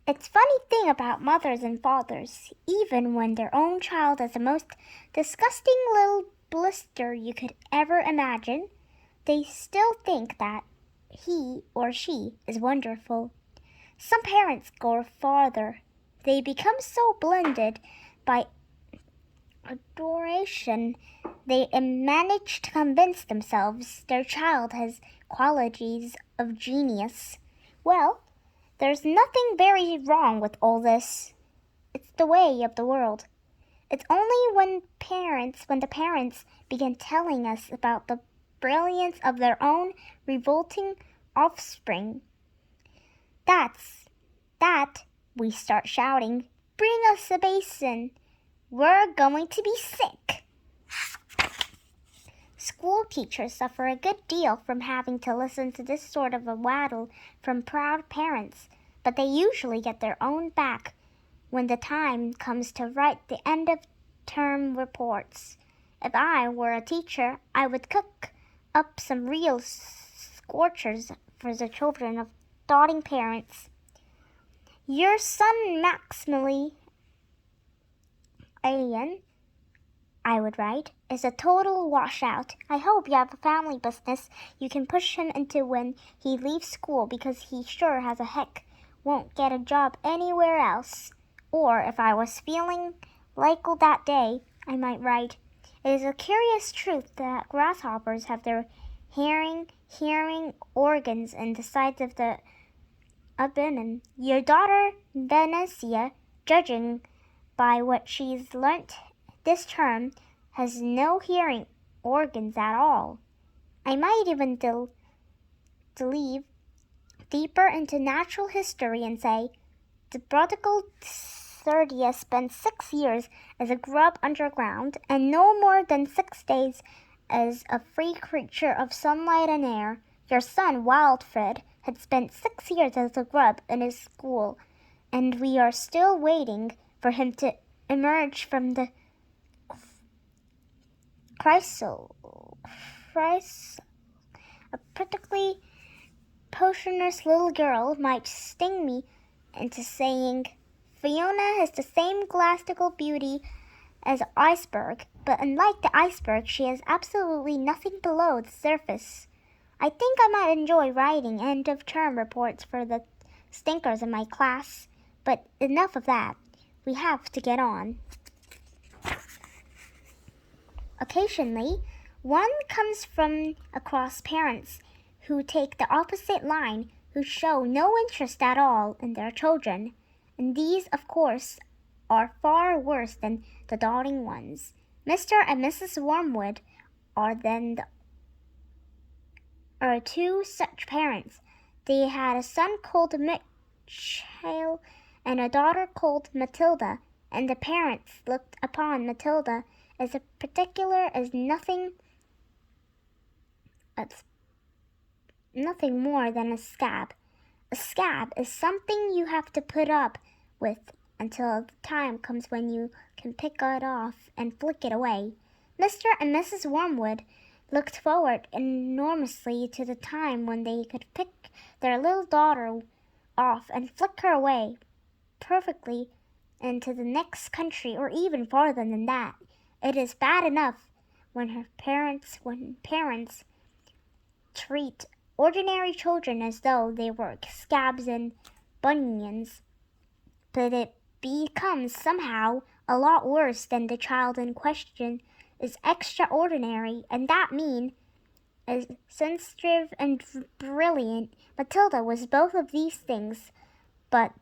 It's funny thing about mothers and fathers, even when their own child is the most disgusting little blister you could ever imagine, they still think that he or she is wonderful. Some parents go farther. They become so blinded by adoration they manage to convince themselves their child has qualities of genius. Well, there's nothing very wrong with all this. It's the way of the world. It's only when the parents begin telling us about the brilliance of their own revolting offspring, that we start shouting, "Bring us a basin! We're going to be sick!" School teachers suffer a good deal from having to listen to this sort of a waddle from proud parents, but they usually get their own back when the time comes to write the end of term reports. If I were a teacher, I would cook up some real scorchers for the children of doting parents. Your son Maximilian, I would write, is a total washout. I hope you have a family business you can push him into when he leaves school, because he sure as a heck won't get a job anywhere else. Or if I was feeling like that day, I might write, "It is a curious truth that grasshoppers have their hearing organs in the sides of the abdomen. Your daughter Venetia, judging by what she's learnt this term, has no hearing organs at all." I might even delve deeper into natural history and say, the prodigal Serdia spent 6 years as a grub underground, and no more than 6 days as a free creature of sunlight and air. Your son Wildfred had spent 6 years as a grub in his school, and we are still waiting for him to emerge from the chrysalis. A particularly potionous little girl might sting me into saying, "Fiona has the same glastical beauty as an iceberg, but unlike the iceberg, she has absolutely nothing below the surface." I think I might enjoy writing end-of-term reports for the stinkers in my class, but enough of that. We have to get on. Occasionally, one comes from across parents who take the opposite line, who show no interest at all in their children, and these, of course, are far worse than the doting ones. Mr. and Mrs. Wormwood are two such parents. They had a son called Mitchell and a daughter called Matilda, and the parents looked upon Matilda as nothing more than a scab. A scab is something you have to put up with until the time comes when you can pick it off and flick it away. Mr. and Mrs. Wormwood looked forward enormously to the time when they could pick their little daughter off and flick her away perfectly into the next country, or even farther than that. It is bad enough when parents treat ordinary children as though they were scabs and bunions, but it becomes somehow a lot worse than the child in question is extraordinary, and that mean is sensitive and brilliant. Matilda was both of these things, but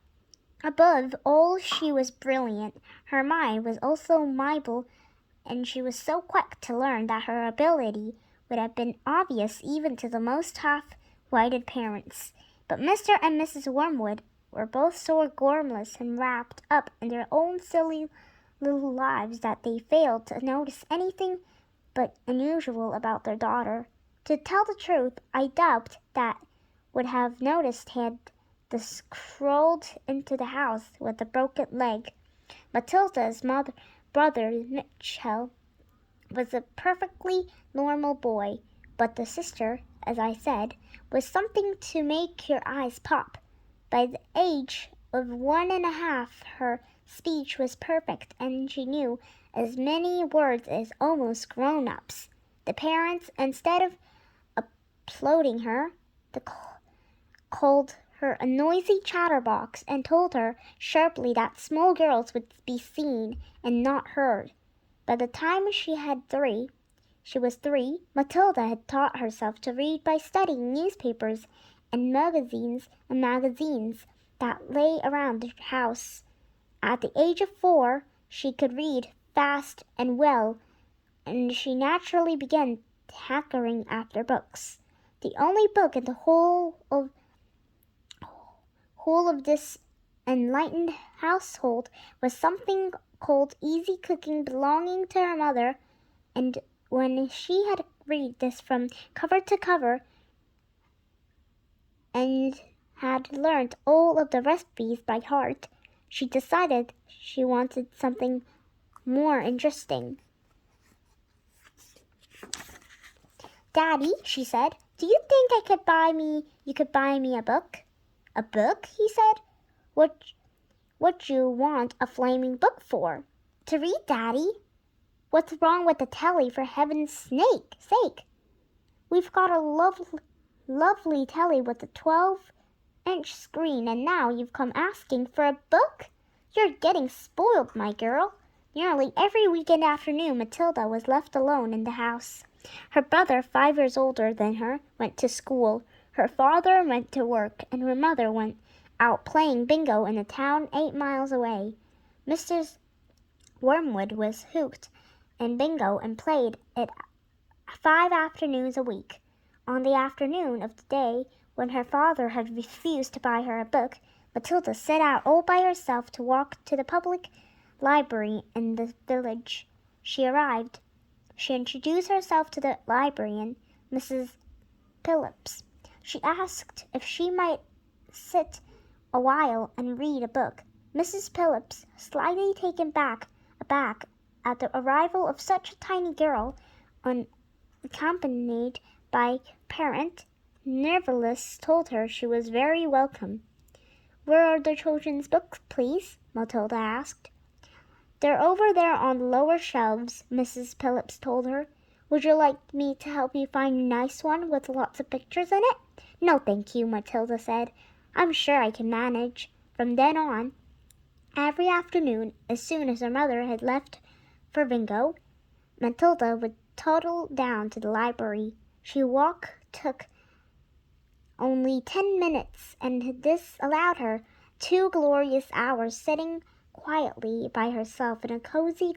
above all she was brilliant. Her mind was also mobile, and she was so quick to learn that her ability would have been obvious even to the most half-witted parents. But Mr. and Mrs. Wormwood were both so gormless and wrapped up in their own silly little lives that they failed to notice anything but unusual about their daughter. To tell the truth, I doubt that would have noticed had the crawled into the house with a broken leg. Matilda's brother Mitchell was a perfectly normal boy, but the sister, as I said, was something to make your eyes pop. By the age of 1.5, her speech was perfect, and she knew as many words as almost grown-ups. The parents, instead of applauding her, called her a noisy chatterbox and told her sharply that small girls would be seen and not heard. By the time she was 3, Matilda had taught herself to read by studying newspapers and magazines that lay around the house. At the age of 4, she could read fast and well, and she naturally began hankering after books. The only book in the whole of this enlightened household was something called Easy Cooking, belonging to her mother, and when she had read this from cover to cover and had learned all of the recipes by heart, she decided she wanted something more interesting. "Daddy," she said, "do you think you could buy me a book?" "A book?" he said. What you want a flaming book for?" "To read, Daddy." "What's wrong with the telly, for heaven's sake?" "We've got a lovely telly with a 12-inch screen, and now you've come asking for a book? You're getting spoiled, my girl." Nearly every weekend afternoon Matilda was left alone in the house. Her brother, 5 years older than her, went to school. Her father went to work, and her mother went out playing bingo in a town 8 miles away. Mrs. Wormwood was hooked in bingo and played it 5 afternoons a week. On the afternoon of the day when her father had refused to buy her a book, Matilda set out all by herself to walk to the public library in the village. She arrived. She introduced herself to the librarian, Mrs. Phillips. She asked if she might sit a while and read a book. Mrs. Phillips, slightly taken aback at the arrival of such a tiny girl, unaccompanied by parent, nevertheless told her she was very welcome. "Where are the children's books, please?" Matilda asked. "They're over there on the lower shelves," Mrs. Phillips told her. "Would you like me to help you find a nice one with lots of pictures in it?" "No, thank you," Matilda said. "I'm sure I can manage." From then on, every afternoon, as soon as her mother had left for bingo, Matilda would toddle down to the library. Took only 10 minutes, and this allowed her 2 glorious hours sitting quietly by herself in a cozy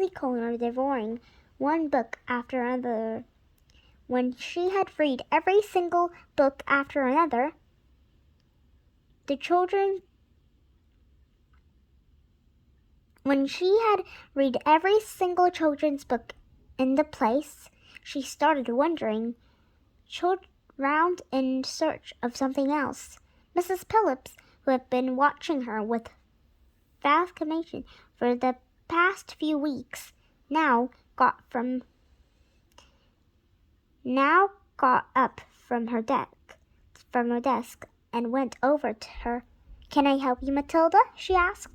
corner, devouring one book after another. When she had read every single book after another, when she had read every single children's book in the place, she started wandering round in search of something else. Mrs. Phillips, who had been watching her with fascination for the past few weeks, now got up from her desk and went over to her. "Can I help you, Matilda?" she asked.